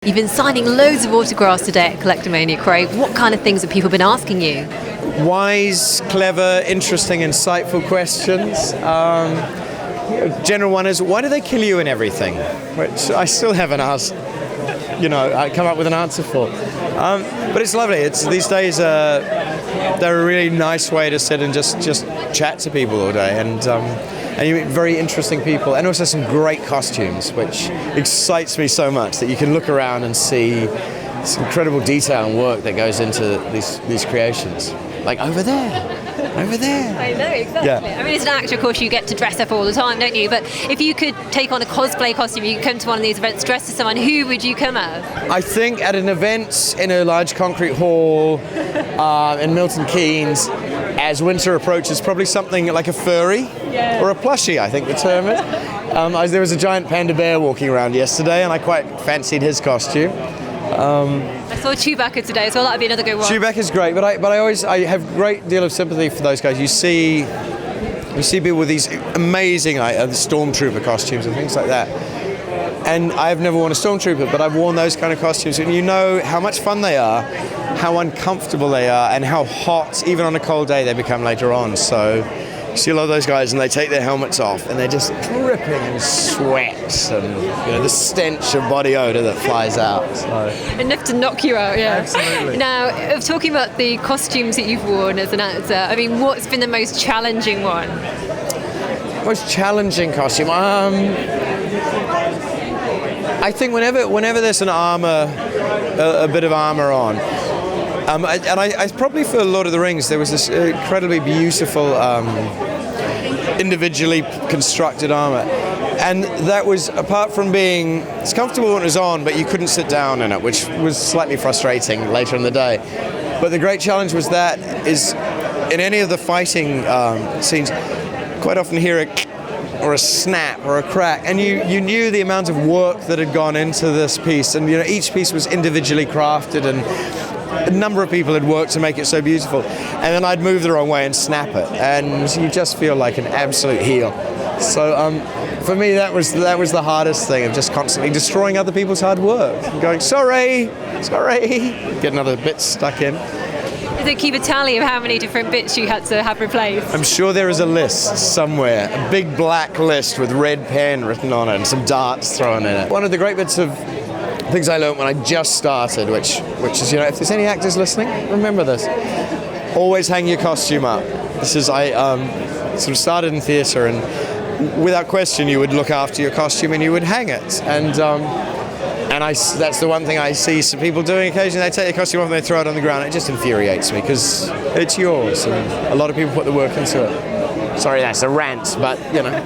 You've been signing loads of autographs today at Collectomania, Craig. What kind of things have people been asking you? Wise, clever, interesting, insightful questions. General one is, why do they kill you and everything? Which I still haven't asked, I come up with an answer for. But it's lovely. These days, they're a really nice way to sit and just chat to people all day. And you meet very interesting people, and also some great costumes, which excites me so much that you can look around and see this incredible detail and work that goes into these creations. Like over there. I know, exactly. Yeah. I mean, as an actor, of course, you get to dress up all the time, don't you? But if you could take on a cosplay costume, you could come to one of these events dressed as someone, who would you come as? I think at an event in a large concrete hall in Milton Keynes, as winter approaches, probably something like a furry or a plushie, I think the term is. There was a giant panda bear walking around yesterday, and I quite fancied his costume. I saw Chewbacca today, so that'd be another good one. Chewbacca's great, but I have a great deal of sympathy for those guys. You see people with these amazing stormtrooper costumes and things like that. And I've never worn a stormtrooper, but I've worn those kind of costumes, and you know how much fun they are, how uncomfortable they are, and how hot, even on a cold day, they become later on. So you see a lot of those guys, and they take their helmets off, and they're just dripping in sweat and the stench of body odor that flies out. So. Enough to knock you out, yeah. Absolutely. Now, talking about the costumes that you've worn as an actor, I mean, what's been the most challenging one? Most challenging costume? I think whenever there's an armor, a bit of armor on. I probably for Lord of the Rings, there was this incredibly beautiful, individually constructed armor. And that was, apart from being, it's comfortable when it was on, but you couldn't sit down in it, which was slightly frustrating later in the day. But the great challenge was that is, in any of the fighting scenes, quite often hear or a snap or a crack, and you knew the amount of work that had gone into this piece, and each piece was individually crafted, and a number of people had worked to make it so beautiful, and then I'd move the wrong way and snap it, and you just feel like an absolute heel. So for me, that was the hardest thing, of just constantly destroying other people's hard work, and going sorry, get another bit stuck in. Did they keep a tally of how many different bits you had to have replaced? I'm sure there is a list somewhere, a big black list with red pen written on it and some darts thrown in it. One of the great bits of things I learned when I just started, which is, if there's any actors listening, remember this. Always hang your costume up. I sort of started in theatre, and without question you would look after your costume and you would hang it. And that's the one thing I see some people doing occasionally. They take their costume off and they throw it on the ground. It just infuriates me because it's yours, and a lot of people put the work into it. Sorry, that's a rant, but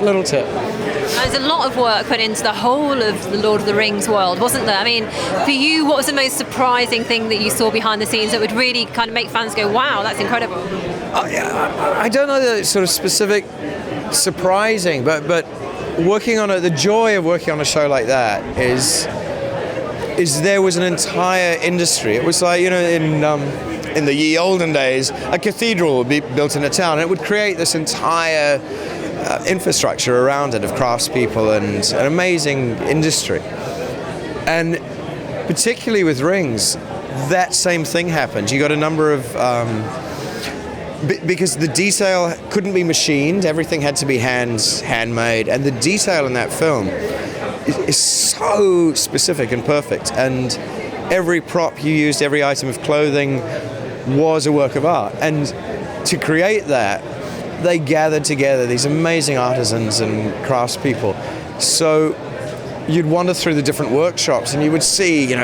little tip. There's a lot of work put into the whole of the Lord of the Rings world, wasn't there? I mean, for you, what was the most surprising thing that you saw behind the scenes that would really kind of make fans go, wow, that's incredible? I don't know the sort of specific surprising, but working on the joy of working on a show like that is there was an entire industry. It was like, in the ye olden days, a cathedral would be built in a town, and it would create this entire infrastructure around it of craftspeople and an amazing industry. And particularly with rings, that same thing happened. You got a number of because the detail couldn't be machined, everything had to be handmade, and the detail in that film is so specific and perfect, and every prop you used, every item of clothing was a work of art. And to create that, they gathered together these amazing artisans and craftspeople. So you'd wander through the different workshops and you would see,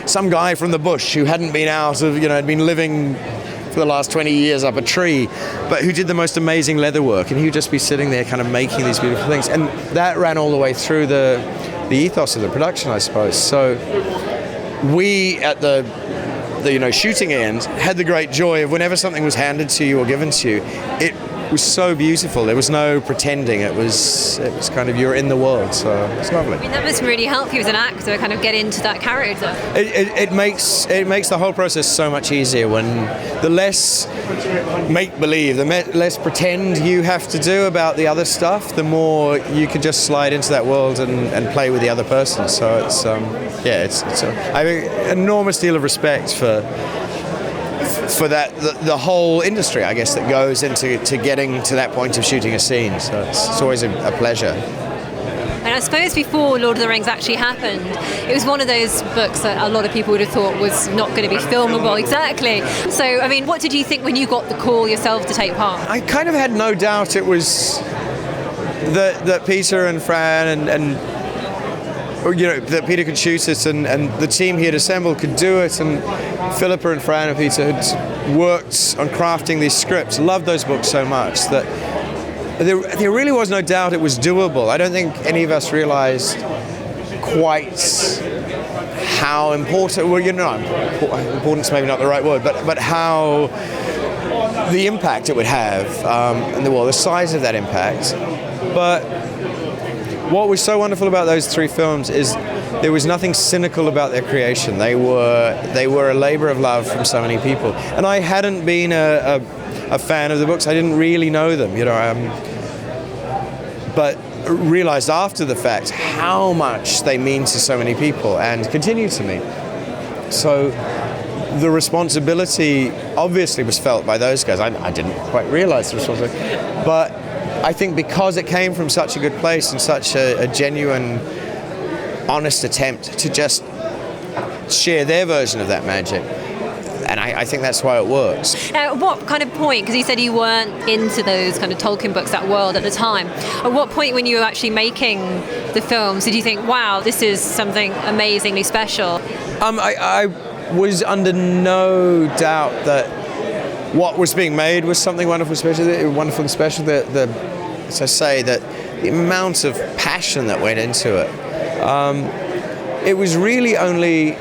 some guy from the bush who hadn't been out of, had been living for the last 20 years up a tree, but who did the most amazing leather work, and he would just be sitting there kind of making these beautiful things. And that ran all the way through the ethos of the production, I suppose. So we at the shooting end had the great joy of whenever something was handed to you or given to you, it was so beautiful. There was no pretending. It was kind of, you're in the world, so it's lovely. I mean, that must really help you as an actor, kind of get into that character. It makes the whole process so much easier when the less make-believe, the less pretend you have to do about the other stuff, the more you can just slide into that world and play with the other person. So it's I have an enormous deal of respect for that, the whole industry, I guess, that goes into getting to that point of shooting a scene. So it's always a pleasure. And I suppose before Lord of the Rings actually happened, it was one of those books that a lot of people would have thought was not going to be filmable. Exactly. So, I mean, what did you think when you got the call yourself to take part? I kind of had no doubt it was that Peter and Fran and that Peter could shoot it, and the team he had assembled could do it, and Philippa and Fran and Peter had worked on crafting these scripts, loved those books so much that there really was no doubt it was doable. I don't think any of us realized quite how important, important's maybe not the right word, but how the impact it would have, and the size of that impact. But what was so wonderful about those three films is there was nothing cynical about their creation. They were a labor of love from so many people. And I hadn't been a fan of the books. I didn't really know them, but realized after the fact how much they mean to so many people and continue to me. So the responsibility obviously was felt by those guys. I didn't quite realize the responsibility, but I think because it came from such a good place and such a genuine, honest attempt to just share their version of that magic, and I think that's why it works. At what kind of point, because you said you weren't into those kind of Tolkien books, that world at the time, at what point when you were actually making the films did you think, wow, this is something amazingly special? I was under no doubt that what was being made was something wonderful and special. As I say, that the amount of passion that went into it. It was really only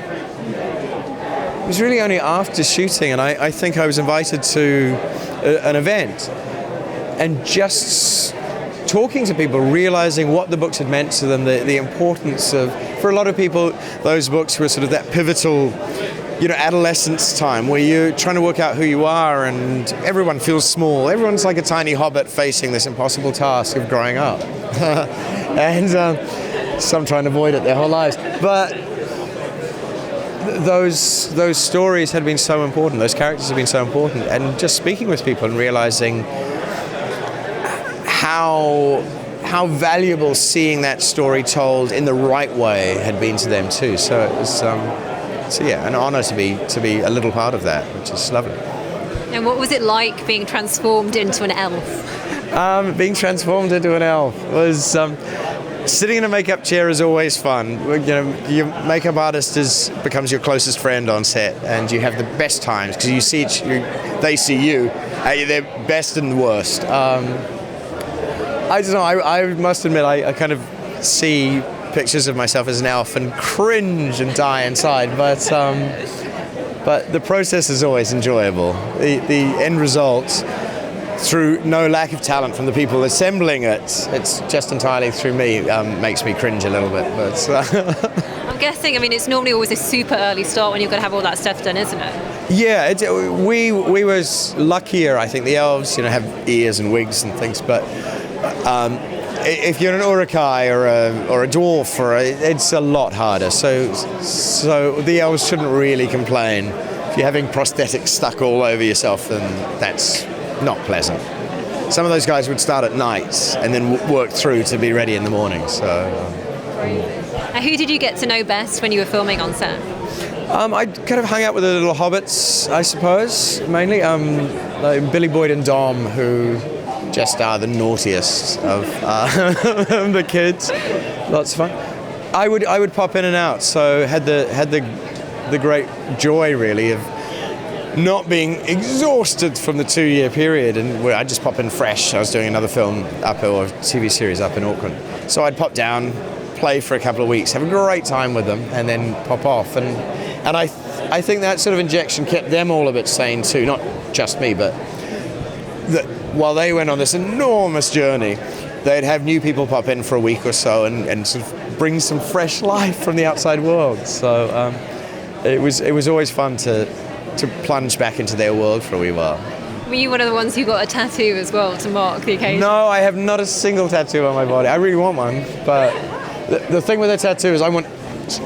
after shooting, and I think I was invited to an event, and just talking to people, realizing what the books had meant to them, the importance of, for a lot of people, those books were sort of that pivotal, adolescence time where you're trying to work out who you are, and everyone feels small. Everyone's like a tiny hobbit facing this impossible task of growing up. And some trying to avoid it their whole lives. But those stories had been so important, those characters had been so important, and just speaking with people and realizing how valuable seeing that story told in the right way had been to them too. So it was an honor to be a little part of that, which is lovely. And what was it like being transformed into an elf? Being transformed into an elf was sitting in a makeup chair is always fun. Your makeup artist becomes your closest friend on set, and you have the best times because they see you at their best and worst. I don't know. I must admit, I kind of see pictures of myself as an elf and cringe and die inside, but the process is always enjoyable. The end result, through no lack of talent from the people assembling it, it's just entirely through me, makes me cringe a little bit. But I'm guessing, it's normally always a super early start when you've got to have all that stuff done, isn't it? Yeah, we was luckier. I think the elves, have ears and wigs and things, but if you're an Uruk-hai or a dwarf, it's a lot harder. So the elves shouldn't really complain. If you're having prosthetics stuck all over yourself, then that's not pleasant. Some of those guys would start at night and then work through to be ready in the morning. So. Who did you get to know best when you were filming on set? I kind of hung out with the little hobbits, I suppose, mainly. Like Billy Boyd and Dom, who just are the naughtiest of the kids. Lots of fun. I would pop in and out, so had the great joy really of not being exhausted from the 2-year period, and where I'd just pop in fresh. I was doing another film or TV series up in Auckland, so I'd pop down, play for a couple of weeks, have a great time with them, and then pop off. And I think that sort of injection kept them all a bit sane too, not just me, but while they went on this enormous journey, they'd have new people pop in for a week or so and sort of bring some fresh life from the outside world. So it was always fun to plunge back into their world for a wee while. Were you one of the ones who got a tattoo as well to mark the occasion? No, I have not a single tattoo on my body. I really want one, but the thing with a tattoo is I want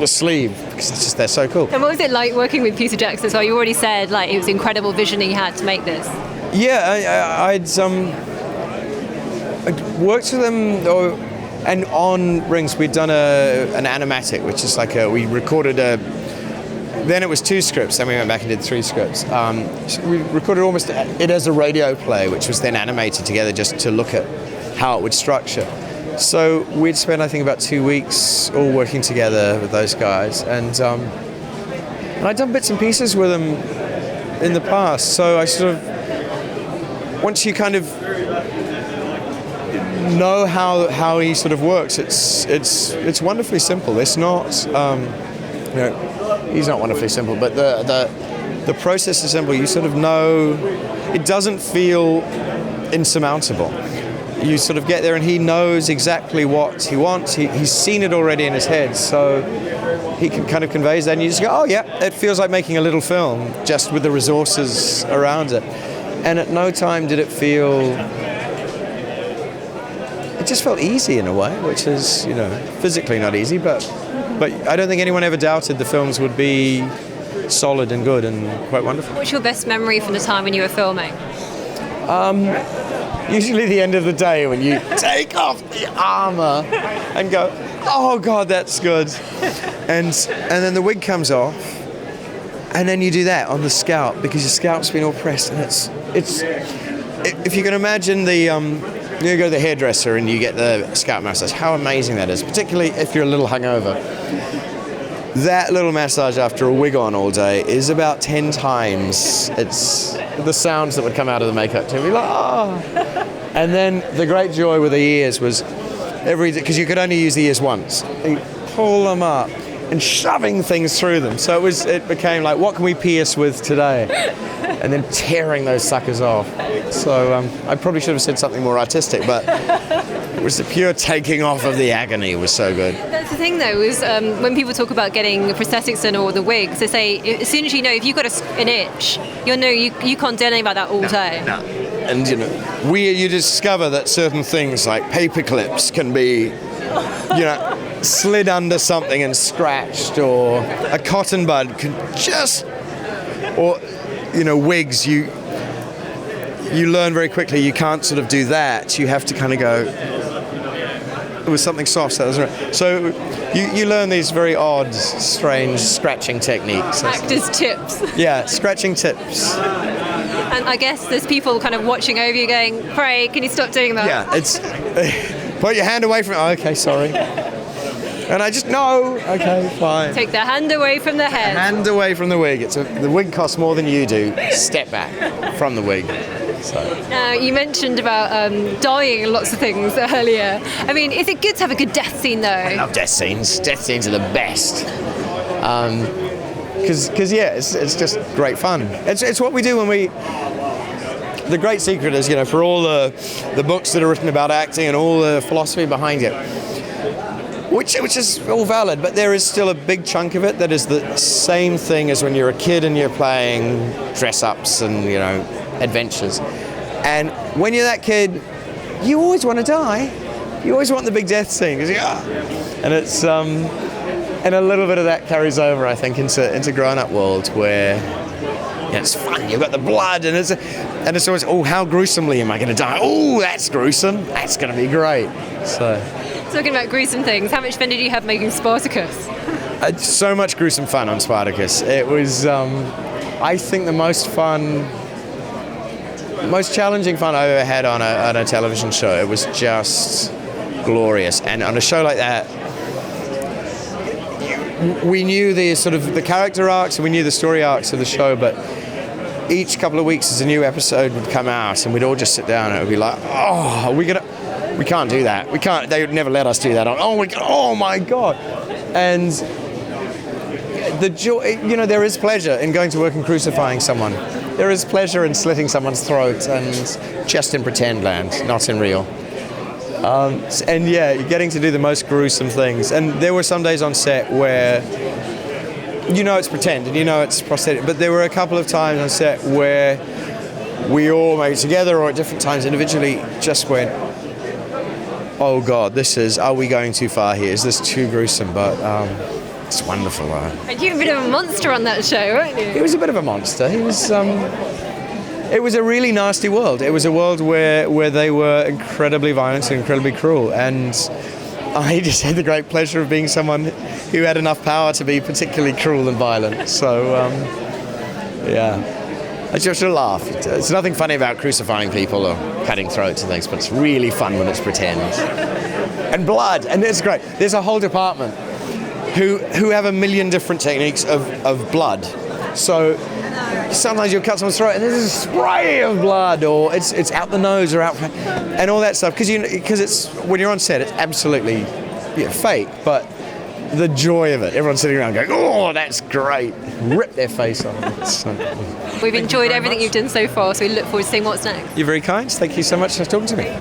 the sleeve, because they're so cool. And what was it like working with Peter Jackson as well? You already said like it was incredible vision he had to make this. Yeah, I'd worked with them, and on Rings we'd done an animatic, which is like we recorded then it was 2 scripts, then we went back and did 3 scripts. So we recorded almost it as a radio play, which was then animated together just to look at how it would structure. So we'd spent, I think, about 2 weeks all working together with those guys, and I'd done bits and pieces with them in the past. So I sort of, once you kind of know how he sort of works, it's wonderfully simple. It's not, he's not wonderfully simple, but the process is simple. You sort of know, it doesn't feel insurmountable. You sort of get there and he knows exactly what he wants. He's seen it already in his head, so he can kind of conveys that, and you just go, oh yeah, it feels like making a little film, just with the resources around it. And at no time did it feel, it just felt easy in a way, which is, physically not easy, but I don't think anyone ever doubted the films would be solid and good and quite wonderful. What's your best memory from the time when you were filming? Usually the end of the day when you take off the armor and go, oh God, that's good. And then the wig comes off, and then you do that on the scalp because your scalp's been all pressed, and it's if you can imagine the you go to the hairdresser and you get the scalp massage, how amazing that is, particularly if you're a little hungover. That little massage after a wig on all day is about 10 times the sounds that would come out of the makeup team. Be like, oh. And then the great joy with the ears was because you could only use the ears once. You pull them up and shoving things through them. So it became like, what can we pierce with today? And then tearing those suckers off. So I probably should have said something more artistic, but it was the pure taking off of the agony was so good. That's the thing though, is when people talk about getting prosthetics done or the wigs, they say as soon as if you've got an itch, you can't do anything about that all day. No. And you discover that certain things like paper clips can be, slid under something and scratched, or a cotton bud can wigs, you learn very quickly you can't sort of do that. You have to kind of go, it was something soft, so that was right. So you learn these very odd, strange scratching techniques. Actors' tips. Yeah, scratching tips. And I guess there's people kind of watching over you going, Pray, can you stop doing that? Yeah, it's put your hand away from it. Oh, okay, sorry. And I just, no, okay, fine. Take the hand away from the head. Hand away from the wig. The wig costs more than you do. Step back from the wig. So. Now, you mentioned about dying and lots of things earlier. I mean, is it good to have a good death scene, though? I love death scenes. Death scenes are the best. Because it's just great fun. It's what we do when we... The great secret is, for all the books that are written about acting and all the philosophy behind it, which is all valid, but there is still a big chunk of it that is the same thing as when you're a kid and you're playing dress-ups and, adventures. And when you're that kid, you always want to die. You always want the big death scene. And it's and a little bit of that carries over, I think, into grown-up world where it's fun. You've got the blood, and it's always, oh, how gruesomely am I going to die? Oh, that's gruesome. That's going to be great. So. Talking about gruesome things, how much fun did you have making Spartacus? So much gruesome fun on Spartacus. It was, I think, the most challenging fun I've ever had on a television show. It was just glorious. And on a show like that, we knew the character arcs and we knew the story arcs of the show, but each couple of weeks as a new episode would come out and we'd all just sit down and it would be like, oh, we can't do that. We can't. They would never let us do that. Oh my God! And the joy, there is pleasure in going to work and crucifying someone. there is pleasure in slitting someone's throat, and just in pretend land, not in real. And yeah, you're getting to do the most gruesome things. And there were some days on set where it's pretend and it's prosthetic, but there were a couple of times on set where we all, maybe together or at different times individually, just went, oh God, are we going too far here? Is this too gruesome? But it's wonderful. And you were a bit of a monster on that show, weren't you? He was a bit of a monster. He was. It was a really nasty world. It was a world where they were incredibly violent and incredibly cruel. And I just had the great pleasure of being someone who had enough power to be particularly cruel and violent. So, yeah. I just laugh. It's nothing funny about crucifying people or cutting throats and things, but it's really fun when it's pretend. And blood, and it's great. There's a whole department who have a million different techniques of blood. So sometimes you'll cut someone's throat and there's a spray of blood, or it's out the nose or out, and all that stuff. Because it's when you're on set, it's absolutely fake, but the joy of it, everyone's sitting around going, oh, that's great, rip their face off. We've enjoyed everything you've done so far, so we look forward to seeing what's next. You're very kind. Thank you so much for talking to me.